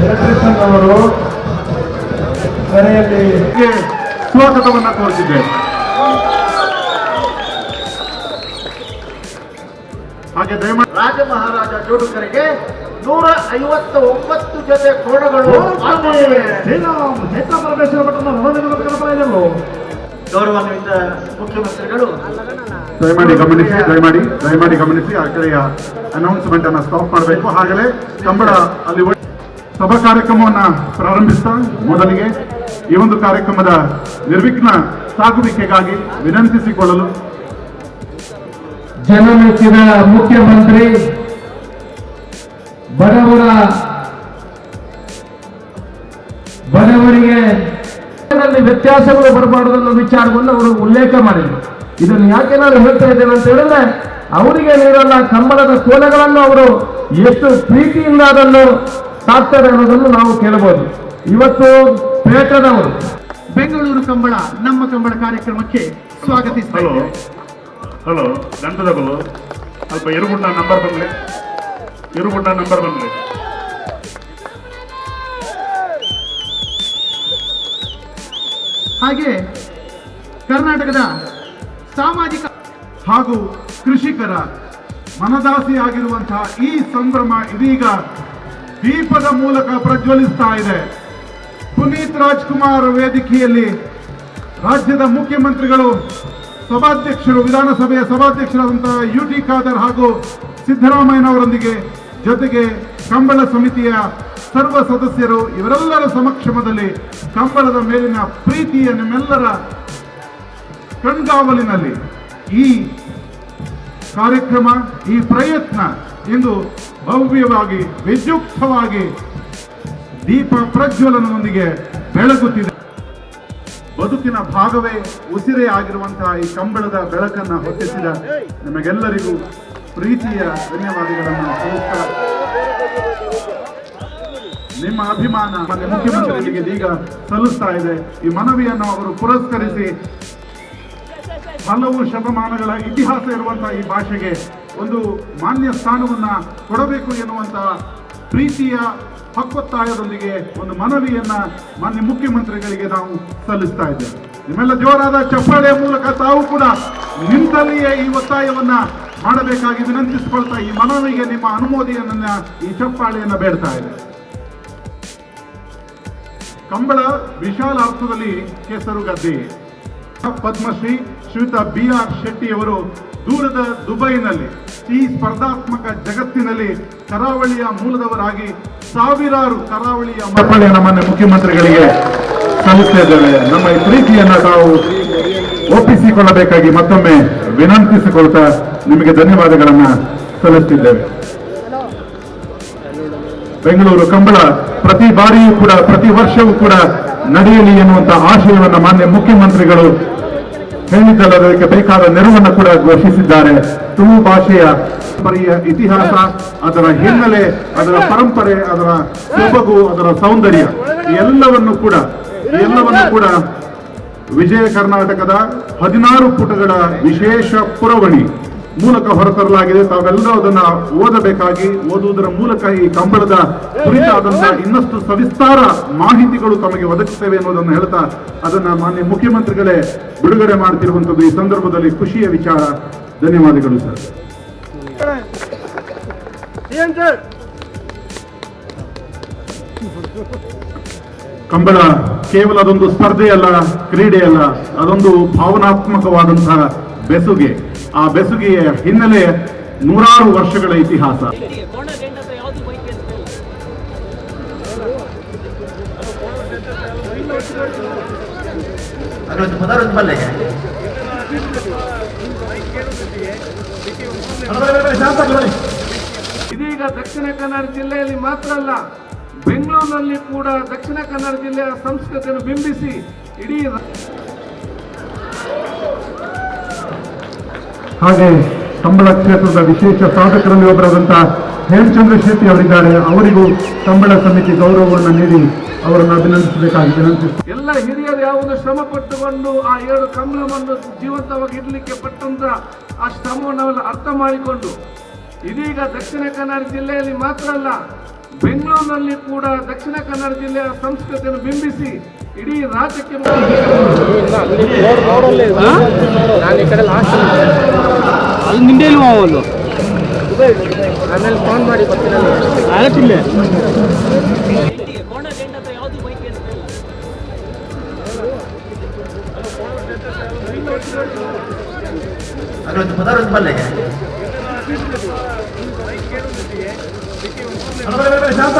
Electrician ಅವರು ಕರೆಯಲ್ಲಿ ಸ್ವಾಗತವನ್ನು ಕೋರುತ್ತಿದ್ದೇವೆ. ಹಾಗೆ ದಯಮಾಡಿ ರಾಜ ಮಹಾರಾಜ ಜೋಡುಕರಿಗೆ 159 ಜೊತೆ ಕೋಣಗಳು ಪರಮೇಶ್ವರ ಭಟ್ಟನ ಗೌರವಾನ್ವಿತ ಮುಖ್ಯಮಂತ್ರಿಗಳು ದಯಮಾಡಿ ಗಮನಿಸಿ ಆ ಕಡೆಯ ಅನೌನ್ಸ್ಮೆಂಟ್ ಅನ್ನ ಸ್ಟಾಪ್ ಮಾಡಬೇಕು. ಹಾಗಲೇ ಕಂಬಳ ಅಲ್ಲಿ ಸಭಾ ಕಾರ್ಯಕ್ರಮವನ್ನ ಪ್ರಾರಂಭಿಸ್ತಾ ಮೊದಲಿಗೆ ಈ ಒಂದು ಕಾರ್ಯಕ್ರಮದ ನಿರ್ವಿಘ್ನ ಸಾಗುವಿಕೆಗಾಗಿ ವಿನಂತಿಸಿಕೊಳ್ಳಲು ಜನಮೆಚ್ಚಿನ ಮುಖ್ಯಮಂತ್ರಿ ಬಡವರಿಗೆ ವ್ಯತ್ಯಾಸಗಳು ಬರಬಾರದು ಅನ್ನೋ ವಿಚಾರವನ್ನು ಅವರು ಉಲ್ಲೇಖ ಮಾಡಿದರು. ಇದನ್ನು ಯಾಕೆ ನಾನು ಹೇಳ್ತಾ ಇದ್ದೇನೆ ಅಂತ ಹೇಳಿದ್ರೆ, ಅವರಿಗೆ ನೀಡಲ್ಲ ಕಂಬಳದ ಕೋಲಗಳನ್ನು ಅವರು ಎಷ್ಟು ಪ್ರೀತಿಯಿಂದ ಅದನ್ನು ಸಾಕ್ತಾರೆ ಅನ್ನೋದನ್ನು ನಾವು ಕೇಳಬಹುದು. ಇವತ್ತು ಪೇಟದವರು ಬೆಂಗಳೂರು ಕಂಬಳ ನಮ್ಮ ಕಂಬಳ ಕಾರ್ಯಕ್ರಮಕ್ಕೆ ಸ್ವಾಗತಿಸಿದ್ದಾರೆ. ಹಲೋ ದಂಡದಗಳು ಸ್ವಲ್ಪ ಇರುಗುಂಡ ನಂಬರ್ ಬಂದ್ರಿ. ಹಾಗೆ ಕರ್ನಾಟಕದ ಸಾಮಾಜಿಕ ಹಾಗೂ ಕೃಷಿಕರ ಮನದಾಸೆಯಾಗಿರುವಂತಹ ಈ ಸಂಭ್ರಮ ಇದೀಗ ದೀಪದ ಮೂಲಕ ಪ್ರಜ್ವಲಿಸ್ತಾ ಇದೆ. ಪುನೀತ್ ರಾಜ್ಕುಮಾರ್ ವೇದಿಕೆಯಲ್ಲಿ ರಾಜ್ಯದ ಮುಖ್ಯಮಂತ್ರಿಗಳು, ಸಭಾಧ್ಯಕ್ಷರು, ವಿಧಾನಸಭೆಯ ಸಭಾಧ್ಯಕ್ಷರಾದಂತಹ UT ಖಾದರ್ ಹಾಗೂ ಸಿದ್ದರಾಮಯ್ಯನವರೊಂದಿಗೆ ಜೊತೆಗೆ ಕಂಬಳ ಸಮಿತಿಯ ಸರ್ವ ಸದಸ್ಯರು ಇವರೆಲ್ಲರ ಸಮಕ್ಷಮದಲ್ಲಿ ಕಂಬಳದ ಮೇಲಿನ ಪ್ರೀತಿಯ ನಿಮ್ಮೆಲ್ಲರ ಕಣ್ಗಾವಲಿನಲ್ಲಿ ಈ ಕಾರ್ಯಕ್ರಮ, ಈ ಪ್ರಯತ್ನ ಇಂದು ಭವ್ಯವಾಗಿ ವಿದ್ಯುಕ್ತವಾಗಿ ದೀಪ ಪ್ರಜ್ವಲನದೊಂದಿಗೆ ಬೆಳಗುತ್ತಿದೆ. ಬದುಕಿನ ಭಾಗವೇ ಉಸಿರೇ ಆಗಿರುವಂತಹ ಈ ಕಂಬಳದ ಬೆಳಕನ್ನು ಹೊತ್ತಿಸಿದ ನಿಮಗೆಲ್ಲರಿಗೂ ಪ್ರೀತಿಯ ಧನ್ಯವಾದಗಳನ್ನು ಸಲ್ಲಿಸ್ತಾ, ನಿಮ್ಮ ಅಭಿಮಾನ ಮುಖ್ಯಮಂತ್ರಿಗಳಿಗೆ ಈಗ ಸಲ್ಲಿಸ್ತಾ ಇದೆ. ಈ ಮನವಿಯನ್ನು ಅವರು ಪುರಸ್ಕರಿಸಿ ಹಲವು ಶತಮಾನಗಳ ಇತಿಹಾಸ ಇರುವಂತಹ ಈ ಭಾಷೆಗೆ ಒಂದು ಮಾನ್ಯ ಸ್ಥಾನವನ್ನ ಕೊಡಬೇಕು ಎನ್ನುವಂತಹ ಪ್ರೀತಿಯ ಹಕ್ಕೊತ್ತಾಯದೊಂದಿಗೆ ಒಂದು ಮನವಿಯನ್ನ ಮಾನ್ಯ ಮುಖ್ಯಮಂತ್ರಿಗಳಿಗೆ ನಾವು ಸಲ್ಲಿಸ್ತಾ ಇದ್ದೇವೆ. ನಿಮ್ಮೆಲ್ಲ ಜೋರಾದ ಚಪ್ಪಾಳೆಯ ಮೂಲಕ ತಾವು ಕೂಡ ನಿಂತಲ್ಲಿಯೇ ಈ ಒತ್ತಾಯವನ್ನ ಮಾಡಬೇಕಾಗಿ ವಿನಂತಿಸಿಕೊಳ್ತಾ ಈ ಮನವಿಗೆ ನಿಮ್ಮ ಅನುಮೋದನೆಯನ್ನ ಈ ಚಪ್ಪಾಳೆಯನ್ನ ಬೇಡ್ತಾ ಇದೆ. ಕಂಬಳ ವಿಶಾಲ ಅರ್ಥದಲ್ಲಿ ಕೆಸರುಗದ್ದೆ. ಪದ್ಮಶ್ರೀ ಶ್ರೀಯುತ BR ಶೆಟ್ಟಿಯವರು ದೂರದ ದುಬೈನಲ್ಲಿ ಈ ಸ್ಪರ್ಧಾತ್ಮಕ ಜಗತ್ತಿನಲ್ಲಿ ಕರಾವಳಿಯ ಮೂಲದವರಾಗಿ ಸಾವಿರಾರು ಕರಾವಳಿಯ ಮಕ್ಕಳನ್ನು ಮಾನ್ಯ ಮುಖ್ಯಮಂತ್ರಿಗಳಿಗೆ ಸಲ್ಲಿಸ್ತಾ ಇದ್ದೇವೆ. ನಮ್ಮ ಈ ಪ್ರೀತಿಯನ್ನು ತಾವು ಒಪ್ಪಿಸಿಕೊಳ್ಳಬೇಕಾಗಿ ಮತ್ತೊಮ್ಮೆ ವಿನಂತಿಸಿಕೊಳ್ತಾ ನಿಮಗೆ ಧನ್ಯವಾದಗಳನ್ನು ಸಲ್ಲಿಸುತ್ತಿದ್ದೇವೆ. ಬೆಂಗಳೂರು ಕಂಬಳ ಪ್ರತಿ ಬಾರಿಯೂ ಕೂಡ, ಪ್ರತಿ ವರ್ಷವೂ ಕೂಡ ನಡೆಯಲಿ ಎನ್ನುವಂತಹ ಆಶಯವನ್ನು ಮಾನ್ಯ ಮುಖ್ಯಮಂತ್ರಿಗಳು ಹೇಳಿದ್ದಲ್ಲ, ಅದಕ್ಕೆ ಬೇಕಾದ ನೆರವನ್ನು ಕೂಡ ಘೋಷಿಸಿದ್ದಾರೆ. ತುಳು ಭಾಷೆಯ ಇತಿಹಾಸ, ಅದರ ಹಿನ್ನೆಲೆ, ಅದರ ಪರಂಪರೆ, ಅದರ ಸೊಬಗು, ಅದರ ಸೌಂದರ್ಯ ಎಲ್ಲವನ್ನು ಕೂಡ ವಿಜಯ ಕರ್ನಾಟಕದ 16 ಪುಟಗಳ ವಿಶೇಷ ಪುರವಣಿ ಮೂಲಕ ಹೊರತರಲಾಗಿದೆ. ತಾವೆಲ್ಲರೂ ಅದನ್ನ ಓದುವುದರ ಮೂಲಕ ಈ ಕಂಬಳದ ಕುರಿತಾದಂತಹ ಇನ್ನಷ್ಟು ಸವಿಸ್ತಾರ ಮಾಹಿತಿಗಳು ತಮಗೆ ಒದಗಿಸುತ್ತವೆ ಅನ್ನೋದನ್ನು ಹೇಳ್ತಾ, ಅದನ್ನ ಮಾನ್ಯ ಮುಖ್ಯಮಂತ್ರಿಗಳೇ ಬಿಡುಗಡೆ ಮಾಡ್ತಿರುವಂತದ್ದು ಈ ಸಂದರ್ಭದಲ್ಲಿ ಖುಷಿಯ ವಿಚಾರ. ಧನ್ಯವಾದಗಳು ಸರ್. ಕಂಬಳ ಕೇವಲ ಅದೊಂದು ಸ್ಪರ್ಧೆಯಲ್ಲ, ಕ್ರೀಡೆಯಲ್ಲ, ಅದೊಂದು ಭಾವನಾತ್ಮಕವಾದಂತಹ ಬೆಸುಗೆ. ಆ ಬೆಸುಗೆಯ ಹಿನ್ನೆಲೆ 100 ವರ್ಷಗಳ ಇತಿಹಾಸ. ಇದೀಗ ದಕ್ಷಿಣ ಕನ್ನಡ ಜಿಲ್ಲೆಯಲ್ಲಿ ಮಾತ್ರ ಅಲ್ಲ, ಬೆಂಗಳೂರಿನಲ್ಲಿ ಕೂಡ ದಕ್ಷಿಣ ಕನ್ನಡ ಜಿಲ್ಲೆಯ ಸಂಸ್ಕೃತಿಯನ್ನು ಬಿಂಬಿಸಿ ಇಡೀ ಹಾಗೆ ಕಂಬಳ ಕ್ಷೇತ್ರದ ವಿಶೇಷ ಸಾಧಕರಲ್ಲಿ ಒಬ್ಬರಾದಂತಹ ಹೇಮಚಂದ್ರ ಶೆಟ್ಟಿ ಅವರಿದ್ದಾರೆ. ಅವರಿಗೂ ಕಂಬಳ ಸಮಿತಿ ಗೌರವವನ್ನು ನೀಡಿ ಅವರನ್ನು ಅಭಿನಂದಿಸಬೇಕಾಗಿ ವಿನಂತಿಸುತ್ತಾರೆ. ಎಲ್ಲ ಹಿರಿಯರು ಯಾವುದು ಶ್ರಮ ಪಟ್ಟುಕೊಂಡು ಆ 7 ಕಂಬಳವನ್ನು ಜೀವಂತವಾಗಿ ಇಡಲಿಕ್ಕೆ ಪಟ್ಟಂತ ಆ ಶ್ರಮವನ್ನು ನಾವೆಲ್ಲ ಅರ್ಥ ಮಾಡಿಕೊಂಡು ಇದೀಗ ದಕ್ಷಿಣ ಕನ್ನಡ ಜಿಲ್ಲೆಯಲ್ಲಿ ಮಾತ್ರ ಅಲ್ಲ, ಬೆಂಗಳೂರಿನಲ್ಲಿ ಕೂಡ ದಕ್ಷಿಣ ಕನ್ನಡ ಜಿಲ್ಲೆಯ ಸಂಸ್ಕೃತಿಯನ್ನು ಬಿಂಬಿಸಿ ಇಡೀ ರಾಜ್ಯಕ್ಕೆ ನಾನು ಈ ಕಡೆ ಲಾಸ್ಟ್ ಅಲ್ಲಿ ನಿಂದೆ ಇಲ್ವಾ ಅವಳು ಆಮೇಲೆ ಫೋನ್ ಮಾಡಿ ಬರ್ತೀನಿ ಆಗತ್ತಿಲ್ಲ ಅದೊಂದು ಪದಾರ್ಥ ಬಲ್ಲೆಗೆ ಶಾಂತ